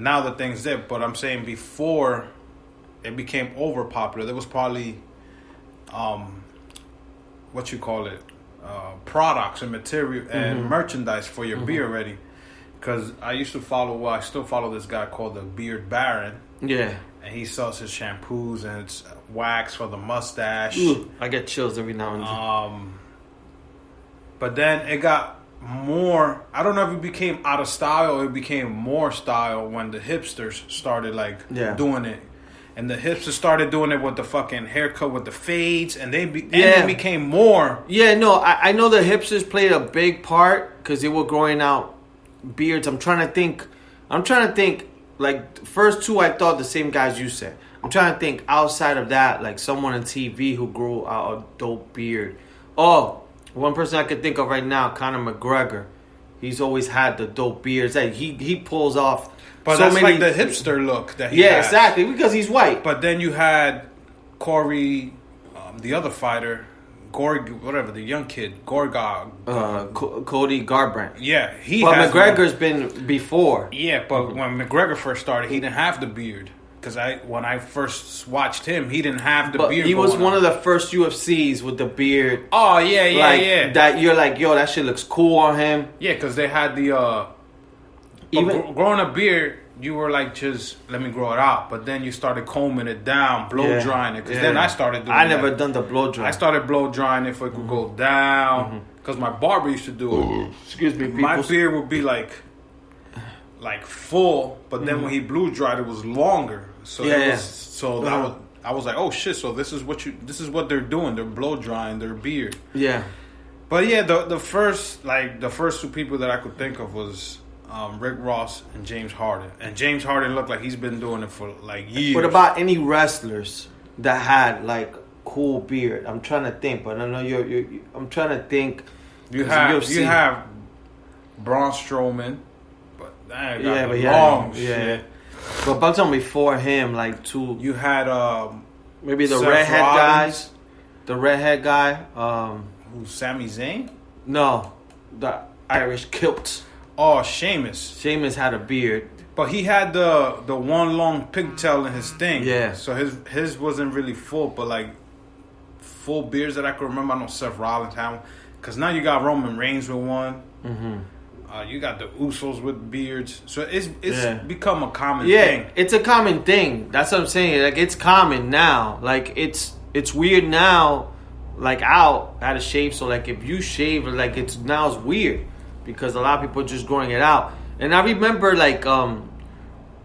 now the thing's there. But I'm saying before it became over popular, there was probably, what you call it, products and material and merchandise for your beer already. Because I still follow this guy called the Beard Baron. Yeah. And he sells his shampoos and it's wax for the mustache. Ooh, I get chills every now and then. But then it got more, I don't know if it became out of style or it became more style when the hipsters started doing it. And the hipsters started doing it with the fucking haircut with the fades, and they became more. Yeah, no, I know the hipsters played a big part because they were growing out beards. I'm trying to think, like, the first two I thought the same guys you said. I'm trying to think outside of that, like someone on TV who grew out a dope beard. Oh, one person I could think of right now, Conor McGregor. He's always had the dope beards. Like, he pulls off. But so that's like the hipster look that he has. Exactly, because he's white. But then you had Corey, the other fighter, the young kid, Gorgog. Cody Garbrandt. Yeah, But McGregor's been before. Yeah, but when McGregor first started, he didn't have the beard. Because when I first watched him, he didn't have the beard. He was one of the first UFCs with the beard. Oh, yeah. That you're like, yo, that shit looks cool on him. Yeah, because they had the... growing a beard, you were like, just let me grow it out. But then you started combing it down, blow drying it. Because then I started doing I never done the blow dry. I started blow drying it if it could go down. Because my barber used to do it. Excuse me, people. My beard would be like full, but then when he blew dried, it was longer. So I was like, oh shit! So this is what they're doing. They're blow drying their beard. Yeah. But yeah, the first two people that I could think of was Rick Ross and James Harden. And James Harden looked like he's been doing it for like years. What about any wrestlers that had like cool beard? I'm trying to think, but I know I'm trying to think. You have Braun Strowman, but that long shit. But I'm talking before him, like two. You had maybe the Seth redhead Rollins. guy. The redhead guy. Who's Sami Zayn? No, the Irish kilt. Oh, Sheamus. Sheamus had a beard. But he had the one long pigtail in his thing. Yeah. So his wasn't really full, but like full beards that I could remember. I know Seth Rollins had one. Because now you got Roman Reigns with one. Mm-hmm. You got the Usos with beards. So it's become a common thing. Yeah, it's a common thing. That's what I'm saying. Like, it's common now. Like, it's weird now. Like, I had a shave. So, like, if you shave, like, it's weird. Because a lot of people are just growing it out. And I remember, like,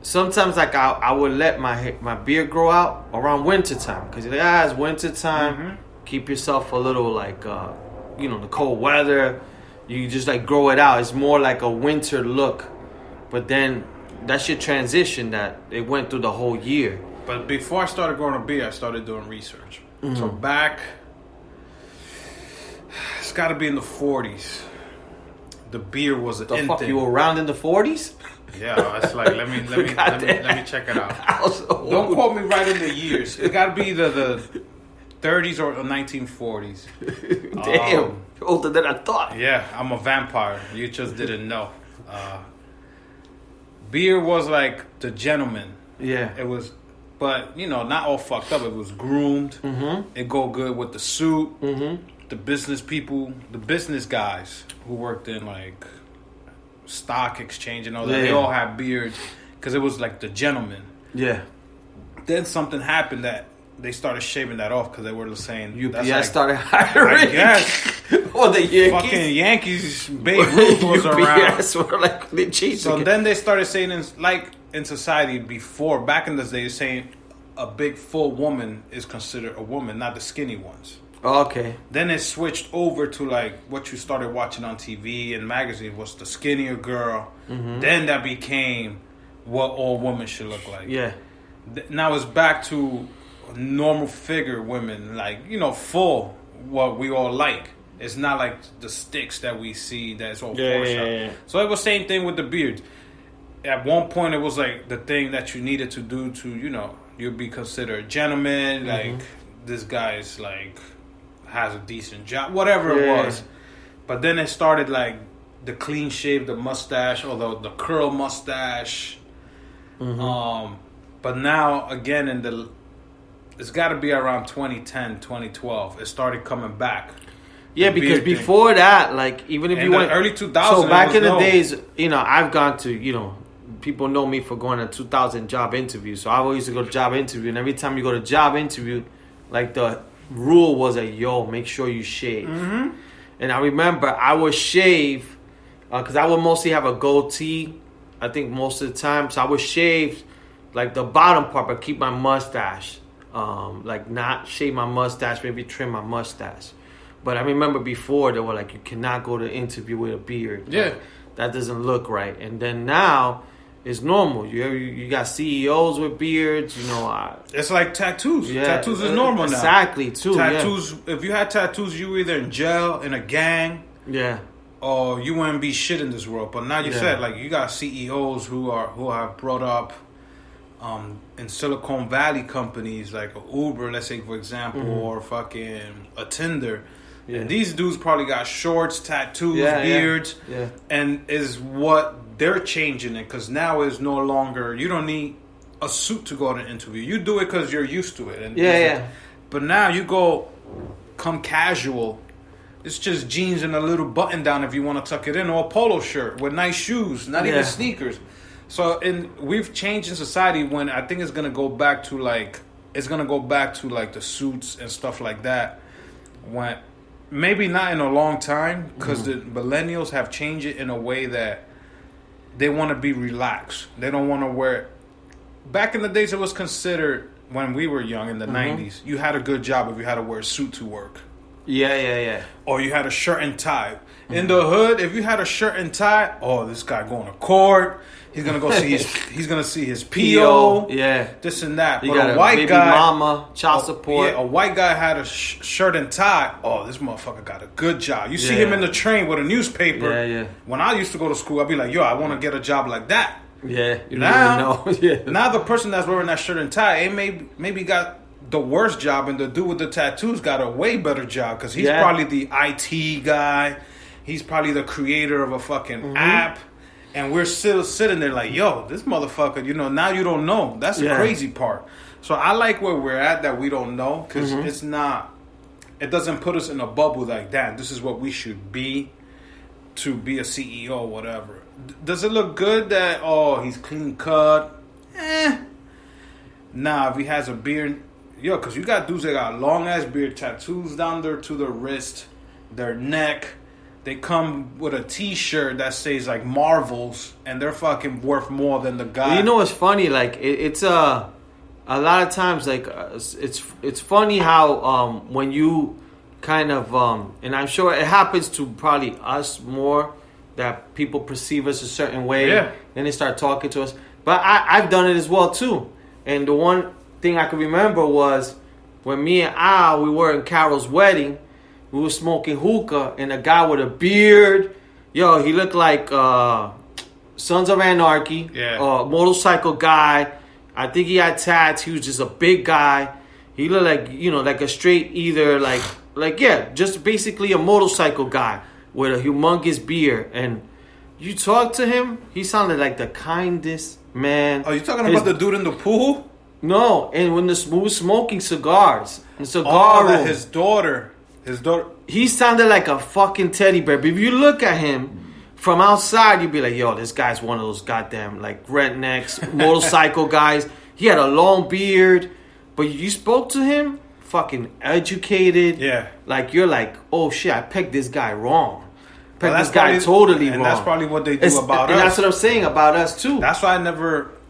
sometimes, like, I would let my beard grow out around wintertime. Because, it's wintertime. Mm-hmm. Keep yourself a little, like, the cold weather. You just, like, grow it out. It's more like a winter look. But then that shit transition that it went through the whole year. But before I started growing a beard, I started doing research. Mm-hmm. So back, it's got to be in the 40s. The beard was an in thing. You were around in the 40s? Yeah, it's like let me check it out. Don't quote me right in the years. It got to be the 30s or 1940s. Damn, you're older than I thought. Yeah, I'm a vampire. You just didn't know. Beard was like the gentleman. Yeah, it was, but not all fucked up. It was groomed. Mm-hmm. It go good with the suit. Mm-hmm. The business people, the business guys who worked in like stock exchange and all that, they all had beards because it was like the gentleman. Yeah. Then something happened that they started shaving that off because they were saying UPS started hiring. I guess. Or the Yankees. Fucking Yankees, Babe Ruth was around. Were like the Chiefs. So then they started saying in society before, back in the day, saying a big full woman is considered a woman, not the skinny ones. Okay. Then it switched over to like what you started watching on TV and magazine was the skinnier girl. Mm-hmm. Then that became what all women should look like. Yeah. Now it's back to normal figure women, like full what we all like. It's not like the sticks that we see that's all forced out. Yeah. So it was same thing with the beards. At one point, it was like the thing that you needed to do to you'd be considered a gentleman. Mm-hmm. Like this guy's like has a decent job, whatever it was. But then it started like the clean shave, the mustache, or the curl mustache. But now again it's got to be around 2010, 2012. It started coming back. Yeah, because before that, like, even if you went early 2000s, so back in the days, I've gone to, people know me for going to 2000 job interviews. So I always used to go to job interview, and every time you go to job interview, like, the rule was make sure you shave. And I remember I would shave because I would mostly have a goatee, I think, most of the time. So I would shave like the bottom part, but keep my mustache. Like, not shave my mustache, maybe trim my mustache. But I remember before they were like, you cannot go to interview with a beard. Yeah. Like, that doesn't look right. And then now it's normal. You got CEOs with beards, It's like tattoos. Yeah, tattoos is normal now. Exactly, too. Tattoos, if you had tattoos, you were either in jail, in a gang. Yeah. Or you wouldn't be shit in this world. But now you said, like, you got CEOs who have brought up in Silicon Valley companies like Uber, let's say, for example, or fucking a Tinder. Yeah. And these dudes probably got shorts, tattoos, beards, and is what they're changing it, because now is no longer, you don't need a suit to go to an interview. You do it because you're used to it. And but now you come casual. It's just jeans and a little button down if you want to tuck it in, or a polo shirt with nice shoes, not even sneakers. So we've changed in society when I think it's gonna go back to like the suits and stuff like that. When maybe not in a long time, because the millennials have changed it in a way that they want to be relaxed. They don't want to wear. Back in the days, it was considered, when we were young in the 90s, you had a good job if you had to wear a suit to work. Yeah. Or you had a shirt and tie. In the hood, if you had a shirt and tie, this guy going to court. He's gonna go see his PO. Yeah, this and that. You got a white guy, mama, child support. Yeah, a white guy had a shirt and tie. This motherfucker got a good job. You see him in the train with a newspaper. Yeah. When I used to go to school, I'd be like, I want to get a job like that. Yeah, you now, don't even know. Now the person that's wearing that shirt and tie, maybe got the worst job, and the dude with the tattoos got a way better job, because he's probably the IT guy. He's probably the creator of a fucking app. And we're still sitting there like, this motherfucker, now you don't know. That's the crazy part. So I like where we're at, that we don't know, because it doesn't put us in a bubble like, damn, this is what we should be to be a CEO or whatever. Does it look good that, he's clean cut? Nah, if he has a beard, because you got dudes that got long ass beard, tattoos down there to their wrist, their neck. They come with a T-shirt that says like Marvels, and they're fucking worth more than the guy. You know what's funny? Like it's a lot of times, like it's funny how when you kind of and I'm sure it happens to probably us more, that people perceive us a certain way, and they start talking to us. But I've done it as well too. And the one thing I can remember was when me and Al, we were in Carol's wedding. We were smoking hookah, and a guy with a beard, he looked like Sons of Anarchy, motorcycle guy. I think he had tats. He was just a big guy. He looked like, like a straight, either just basically a motorcycle guy with a humongous beard. And you talk to him, he sounded like the kindest man. Are you talking about the dude in the pool? No, and when we were smoking cigars, in cigar room. His daughter. He sounded like a fucking teddy bear. But if you look at him from outside, you'd be like, this guy's one of those goddamn like rednecks, motorcycle guys. He had a long beard. But you spoke to him, fucking educated. Yeah. Like, you're like, oh shit, I pegged this guy wrong. This guy totally wrong. And that's probably what they do about us. And that's what I'm saying about us too. That's why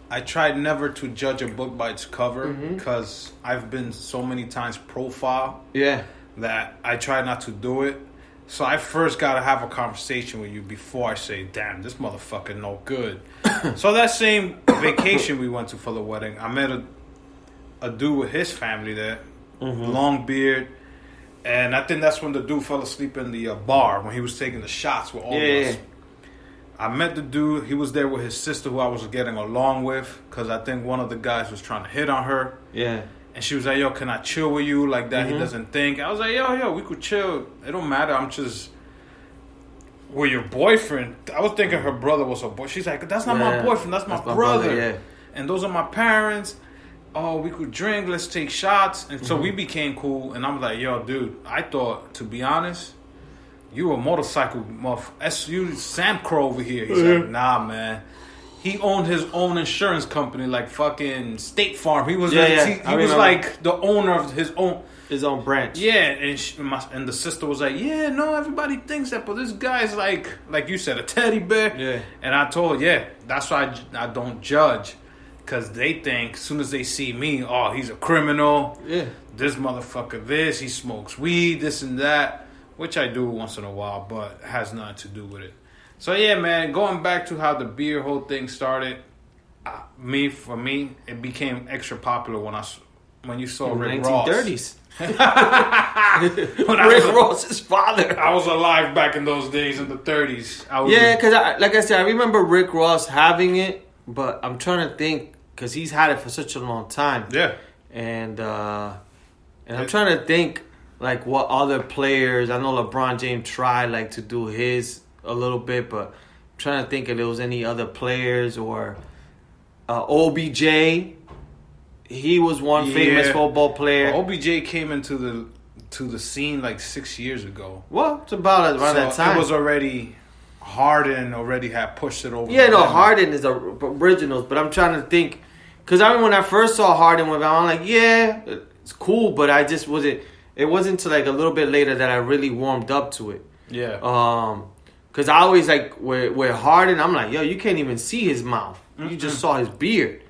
I tried never to judge a book by its cover, because I've been so many times profiled. Yeah. That I try not to do it. So I first got to have a conversation with you before I say, damn, this motherfucker no good. So that same vacation we went to for the wedding, I met a dude with his family there, long beard. And I think that's when the dude fell asleep in the bar when he was taking the shots with all of us. I met the dude. He was there with his sister, who I was getting along with, because I think one of the guys was trying to hit on her. Yeah. And she was like, can I chill with you like that? He doesn't think. I was like, yo, we could chill. It don't matter. I'm just with your boyfriend. I was thinking her brother was her boy. She's like, that's not my boyfriend. That's my brother. Yeah. and those are my parents. Oh, we could drink. Let's take shots. And so we became cool. And I'm like, yo, dude, I thought, to be honest, you a motorcycle SU Sam Crow over here. He's like, nah, man. He owned his own insurance company, like fucking State Farm. He was he was like the owner of his own branch. Yeah, and the sister was like, yeah, no, everybody thinks that, but this guy's like you said, a teddy bear. Yeah. And I told, that's why I don't judge. Because they think, as soon as they see me, oh, he's a criminal. Yeah. This motherfucker this. He smokes weed, this and that. Which I do once in a while, but it has nothing to do with it. So, yeah, man, going back to how the beer whole thing started, for me, it became extra popular when you saw Rick Ross. 1930s. Rick Ross's father. I was alive back in those days in the 30s. Because, like I said, I remember Rick Ross having it, but I'm trying to think. Because he's had it for such a long time. Yeah. And I'm trying to think, like, what other players... I know LeBron James tried, like, to do his a little bit, but I'm trying to think if there was any other players or... OBJ. He was one famous football player. Well, OBJ came into the scene, like, 6 years ago. Well, it's about around that time. It was already... Harden already had pushed it over. Yeah, no, Harden is originals, but I'm trying to think... Because I remember when I first saw Harden with him, I'm like, yeah, it's cool, but I just wasn't... It wasn't until like a little bit later that I really warmed up to it. Yeah. Because I always like, with Harden, I'm like, yo, you can't even see his mouth. You just saw his beard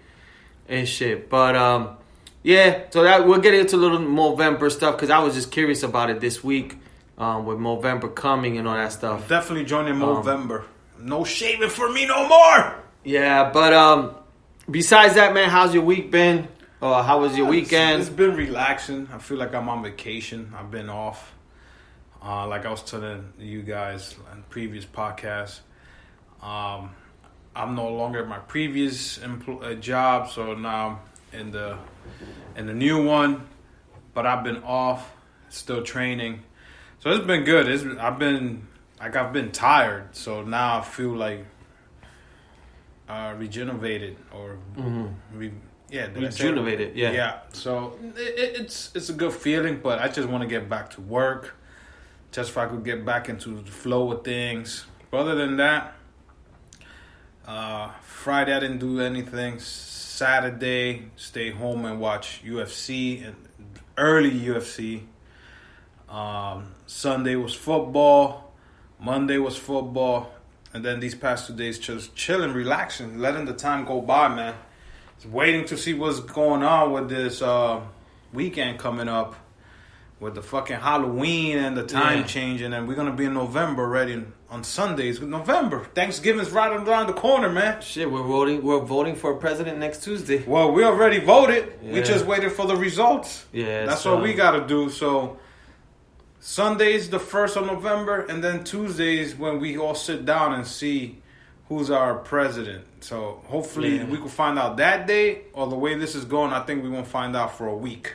and shit. But, yeah, so that we'll get into a little Movember stuff because I was just curious about it this week with Movember coming and all that stuff. Definitely joining Movember. No shaving for me no more. Yeah, but... Besides that, man, how's your week been? How was your weekend? It's been relaxing. I feel like I'm on vacation. I've been off. Like I was telling you guys in previous podcasts, I'm no longer at my previous job, so now I'm in the new one. But I've been off, still training, so it's been good. I've been tired, so now I feel like. Regenerated or rejuvenated, yeah. So it's a good feeling, but I just want to get back to work. Just if I could get back into the flow of things. But other than that, Friday I didn't do anything. Saturday, stay home and watch UFC and early UFC. Sunday was football. Monday was football. And then these past 2 days, just chilling, relaxing, letting the time go by, man. Just waiting to see what's going on with this weekend coming up. With the fucking Halloween and the time changing. And we're going to be in November already on Sundays. November. Thanksgiving's right around the corner, man. Shit, we're voting for a president next Tuesday. Well, we already voted. Yeah. We just waited for the results. Yeah, that's what we got to do. So... Sunday's the 1st of November, and then Tuesdays when we all sit down and see who's our president. So hopefully we can find out that day, or the way this is going, I think we won't find out for a week.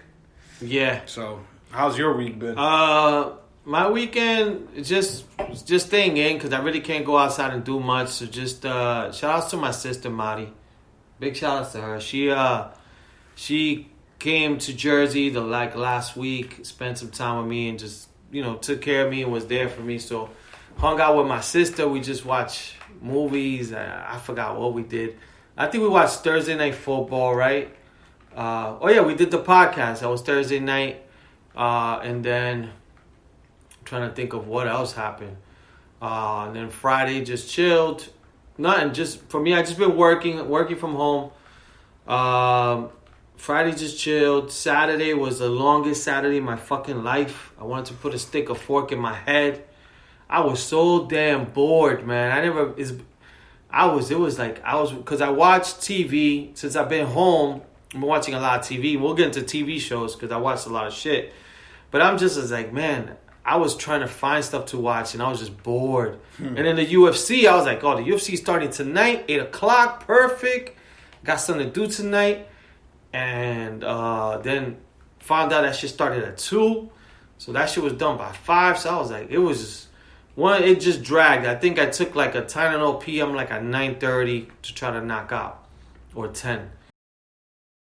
Yeah. So how's your week been? My weekend is just staying in because I really can't go outside and do much. So just shout outs to my sister Mari. Big shout outs to her. She came to Jersey last week, spent some time with me, and just took care of me and was there for me. So hung out with my sister. We just watched movies. I forgot what we did. I think we watched Thursday Night Football, right? We did the podcast. That was Thursday night. And then I'm trying to think of what else happened. And then Friday just chilled. Nothing. Just for me, I just been working from home. Friday just chilled. Saturday was the longest Saturday in my fucking life. I wanted to put a fork in my head. I was so damn bored, man. Because I watched TV. Since I've been home, I'm watching a lot of TV. We'll get into TV shows because I watched a lot of shit. But I'm just like, man, I was trying to find stuff to watch and I was just bored. And then the UFC, I was like, oh, the UFC starting tonight, 8 o'clock, perfect. Got something to do tonight. And then found out that shit started at 2. So that shit was done by 5. So I was like, it just dragged. I think I took like a Tylenol PM like at 9:30 to try to knock out. Or 10.